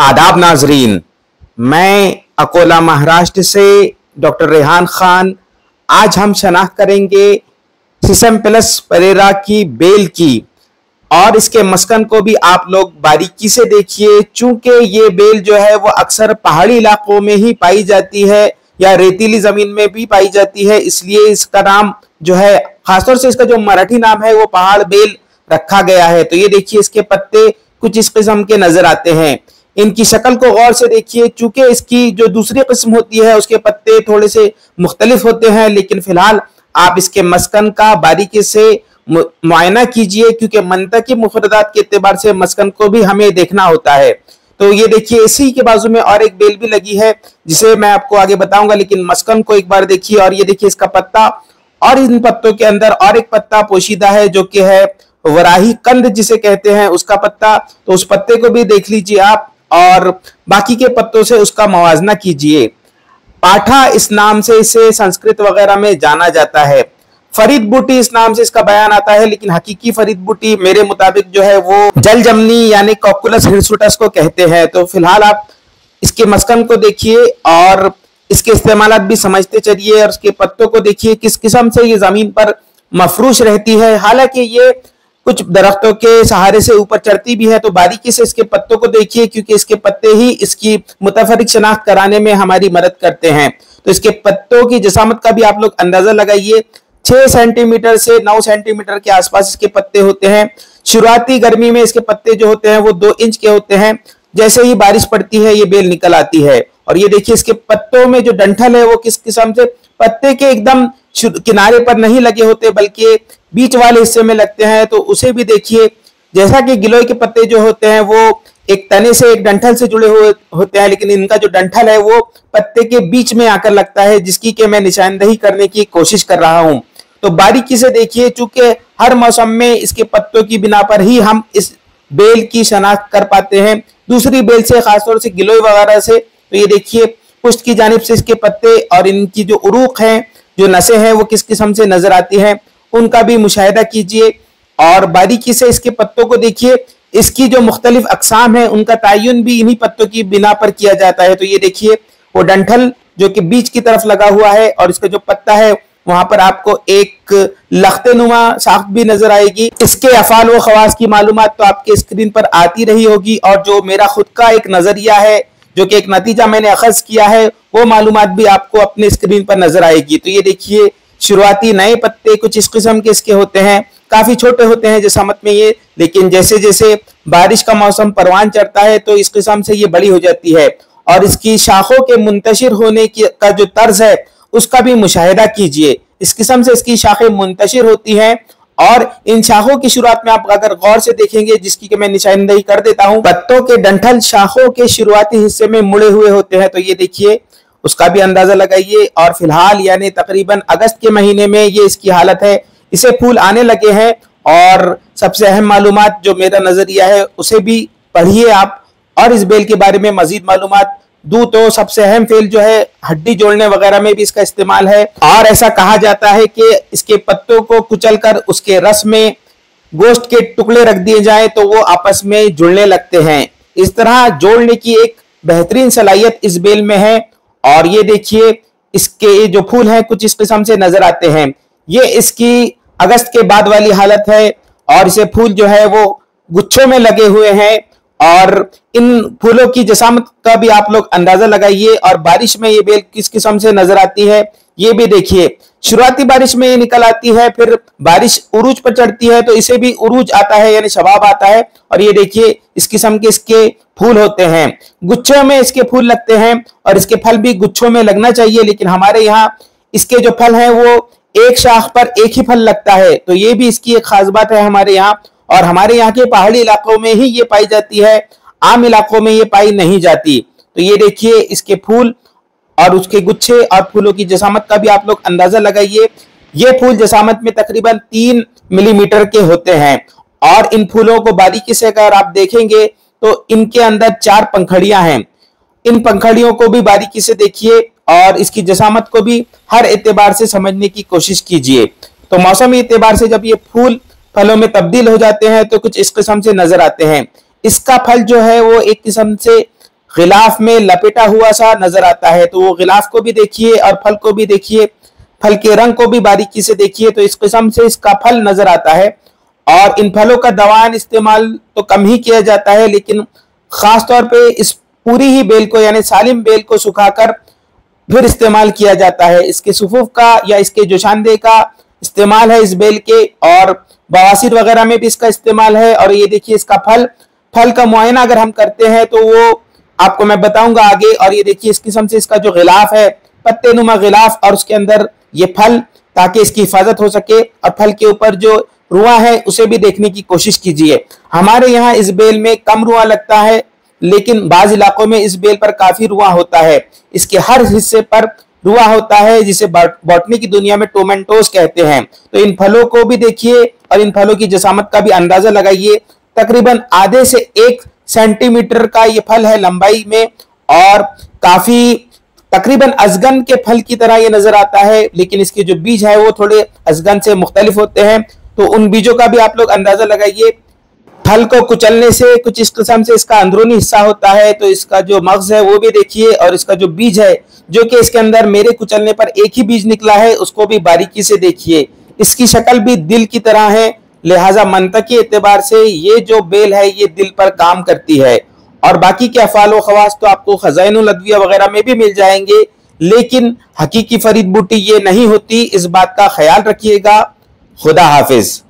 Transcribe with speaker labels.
Speaker 1: आदाब नाजरीन, मैं अकोला महाराष्ट्र से डॉक्टर रेहान खान। आज हम शनाख्त करेंगे सिसम प्लस परेरा की बेल की, और इसके मस्कन को भी आप लोग बारीकी से देखिए। चूंकि ये बेल जो है वो अक्सर पहाड़ी इलाकों में ही पाई जाती है या रेतीली जमीन में भी पाई जाती है, इसलिए इसका नाम जो है, खासतौर से इसका जो मराठी नाम है वो पहाड़ बेल रखा गया है। तो ये देखिए, इसके पत्ते कुछ इस किस्म के नजर आते हैं। इनकी शक्ल को गौर से देखिए, चूंकि इसकी जो दूसरी किस्म होती है उसके पत्ते थोड़े से मुख्तलिफ होते हैं, लेकिन फिलहाल आप इसके मस्कन का बारीकी से मुआयना कीजिए, क्योंकि मंतकी मुफरदात के एतबार से मस्कन को भी हमें देखना होता है। तो ये देखिए, इसी के बाजू में और एक बेल भी लगी है जिसे मैं आपको आगे बताऊंगा, लेकिन मस्कन को एक बार देखिए। और ये देखिए इसका पत्ता, और इन पत्तों के अंदर और एक पत्ता पोशीदा है जो कि है वराही कंद जिसे कहते हैं, उसका पत्ता। तो उस पत्ते को भी देख लीजिए आप, और बाकी के पत्तों से उसका मवाजना कीजिए। पाठा इस नाम से इसे संस्कृत वगैरह में जाना जाता है। फरीद बूटी इस नाम से इसका बयान आता है, लेकिन हकीकी फरीद बूटी मेरे मुताबिक जो है वो जल जमनी यानी कॉकुलस हिरसुटस को कहते हैं। तो फिलहाल आप इसके मस्कन को देखिए और इसके इस्तेमाल भी समझते चलिए, और इसके पत्तों को देखिए किस किस्म से ये जमीन पर मफरूश रहती है। हालांकि ये कुछ दरख्तों के सहारे से ऊपर चढ़ती भी है, तो बारीकी से इसके पत्तों को देखिए, क्योंकि इसके पत्ते ही इसकी मुतफरिक शनाख्त कराने में हमारी मदद करते हैं। तो इसके पत्तों की जसामत का भी आप लोग अंदाजा लगाइए। 6 सेंटीमीटर से 9 सेंटीमीटर के आसपास इसके पत्ते होते हैं। शुरुआती गर्मी में इसके पत्ते जो होते हैं वो 2 इंच के होते हैं। जैसे ही बारिश पड़ती है ये बेल निकल आती है। और ये देखिए, इसके पत्तों में जो डंठल है वो किस किस्म से पत्ते के एकदम किनारे पर नहीं लगे होते, बल्कि बीच वाले हिस्से में लगते हैं। तो उसे भी देखिए, जैसा कि गिलोय के पत्ते जो होते हैं वो एक तने से, एक डंठल से जुड़े हुए होते हैं, लेकिन इनका जो डंठल है वो पत्ते के बीच में आकर लगता है, जिसकी कि मैं निशानदेही करने की कोशिश कर रहा हूं। तो बारीकी से देखिए, चूंकि हर मौसम में इसके पत्तों की बिना पर ही हम इस बेल की शनाख्त कर पाते हैं दूसरी बेल से, खासतौर से गिलोय वगैरह से। तो ये देखिए, पुष्ट की जानिब से इसके पत्ते और इनकी जो उरूक हैं, जो नसें हैं, वो किस किस्म से नजर आती हैं, उनका भी मुशाहिदा कीजिए। और बारीकी से इसके पत्तों को देखिए। इसकी जो मुख्तलिफ अकसाम है उनका तयन भी इन्हीं पत्तों की बिना पर किया जाता है। तो ये देखिए, वो डंठल जो कि बीच की तरफ लगा हुआ है, और इसका जो पत्ता है वहां पर आपको एक लख्ते नुमा साख्त भी नजर आएगी। इसके अफाल व खवास की मालूमात तो आपके स्क्रीन पर आती रही होगी, और जो मेरा खुद का एक नजरिया है, जो कि एक नतीजा मैंने अखज किया है, वो मालूमात भी आपको अपने स्क्रीन पर नजर आएगी। तो ये देखिए, शुरुआती नए पत्ते कुछ इस किस्म के इसके होते हैं, काफी छोटे होते हैं जसामत में ये, लेकिन जैसे जैसे बारिश का मौसम परवान चढ़ता है तो इस किस्म से ये बड़ी हो जाती है। और इसकी शाखों के मुंतशिर होने की का जो तर्ज है उसका भी मुशाहिदा कीजिए। इस किस्म से इसकी शाखें मुंतशिर होती हैं, और इन शाखों की शुरुआत में आप अगर गौर से देखेंगे, जिसकी कि मैं निशानदेही कर देता हूं, पत्तों के डंठल शाखों के शुरुआती हिस्से में मुड़े हुए होते हैं। तो ये देखिए, उसका भी अंदाजा लगाइए। और फिलहाल यानी तकरीबन अगस्त के महीने में ये इसकी हालत है। इसे फूल आने लगे हैं, और सबसे अहम मालूमात जो मेरा नजरिया है उसे भी पढ़िए आप, और इस बेल के बारे में मजीद मालूमात दूं। तो सबसे अहम फेल जो है, हड्डी जोड़ने वगैरह में भी इसका इस्तेमाल है, और ऐसा कहा जाता है कि इसके पत्तों को कुचलकर उसके रस में गोश्त के टुकड़े रख दिए जाएं तो वो आपस में जुड़ने लगते हैं। इस तरह जोड़ने की एक बेहतरीन सलाहियत इस बेल में है। और ये देखिए, इसके जो फूल हैं कुछ इस किस्म से नजर आते हैं। ये इसकी अगस्त के बाद वाली हालत है, और इसे फूल जो है वो गुच्छों में लगे हुए हैं। और इन फूलों की जसामत का भी आप लोग अंदाजा लगाइए। और बारिश में ये बेल किस किस्म से नजर आती है ये भी देखिए। शुरुआती बारिश में ये निकल आती है, फिर बारिश उरूज पर चढ़ती है तो इसे भी उरूज आता है, यानी शबाब आता है। और ये देखिए, इस किस्म के इसके फूल होते हैं, गुच्छों में इसके फूल लगते हैं, और इसके फल भी गुच्छों में लगना चाहिए, लेकिन हमारे यहाँ इसके जो फल हैं वो एक शाख पर एक ही फल लगता है। तो ये भी इसकी एक खास बात है हमारे यहाँ, और हमारे यहाँ के पहाड़ी इलाकों में ही ये पाई जाती है, आम इलाकों में ये पाई नहीं जाती। तो ये देखिए, इसके फूल और उसके गुच्छे और फूलों की जसामत का भी आप लोग अंदाजा लगाइए। ये फूल जसामत में तकरीबन 3 मिलीमीटर के होते हैं, और इन फूलों को बारीकी से अगर आप देखेंगे तो इनके अंदर 4 पंखड़ियां हैं। इन पंखड़ियों को भी बारीकी से देखिए, और इसकी जसामत को भी हर एतबार से समझने की कोशिश कीजिए। तो मौसमी एतबार से जब ये फूल फलों में तब्दील हो जाते हैं तो कुछ इस किस्म से नजर आते हैं। इसका फल जो है वो एक किस्म से गिलाफ में लपेटा हुआ सा नजर आता है। तो वो गिलाफ को भी देखिए और फल को भी देखिए, फल के रंग को भी बारीकी से देखिए, तो इस किस्म से इसका फल नजर आता है। और इन फलों का दवान इस्तेमाल तो कम ही किया जाता है, लेकिन खास तौर पे इस पूरी ही बेल को यानी सालिम बेल को सुखाकर फिर इस्तेमाल किया जाता है। इसके सुफूफ का या इसके जोशानदे का इस्तेमाल है इस बेल के, और बवासीर वगैरह में भी इसका इस्तेमाल है। और ये देखिए इसका फल का मुआयना अगर हम करते हैं तो वो आपको मैं बताऊंगा आगे। और ये देखिए इस किस्म से इसका जो गिलाफ है, पत्ते नुमा गिलाफ, और उसके अंदर ये फल, ताकि इसकी हिफाजत हो सके। और फल के ऊपर जो रुआ है उसे भी देखने की कोशिश कीजिए। हमारे यहाँ इस बेल में कम रुआ लगता है, लेकिन बाज इलाकों में इस बेल पर काफी रुआ होता है। इसके हर हिस्से पर रुआ होता है, जिसे बॉटनी की दुनिया में टोमेंटोस कहते हैं। तो इन फलों को भी देखिए और इन फलों की जसामत का भी अंदाजा लगाइए। तकरीबन आधे से 1 सेंटीमीटर का ये फल है लंबाई में, और काफी तकरीबन अजगन के फल की तरह ये नजर आता है, लेकिन इसके जो बीज है वो थोड़े अजगन से मुख्तलिफ होते हैं। तो उन बीजों का भी आप लोग अंदाजा लगाइए। फल को कुचलने से कुछ इस किस्म से इसका अंदरूनी हिस्सा होता है, तो इसका जो मग्ज है वो भी देखिए, और इसका जो बीज है, जो कि इसके अंदर मेरे कुचलने पर एक ही बीज निकला है, उसको भी बारीकी से देखिए। इसकी शक्ल भी दिल की तरह है, लिहाजा मंतकी एतबार से ये जो बेल है ये दिल पर काम करती है। और बाकी के अफ़ाल व ख़वास तो आपको ख़ज़ाइनुल अदविया वगैरह में भी मिल जाएंगे, लेकिन हकीकी फरीद बूटी ये नहीं होती। इस बात का ख्याल रखिएगा। खुदा हाफिज।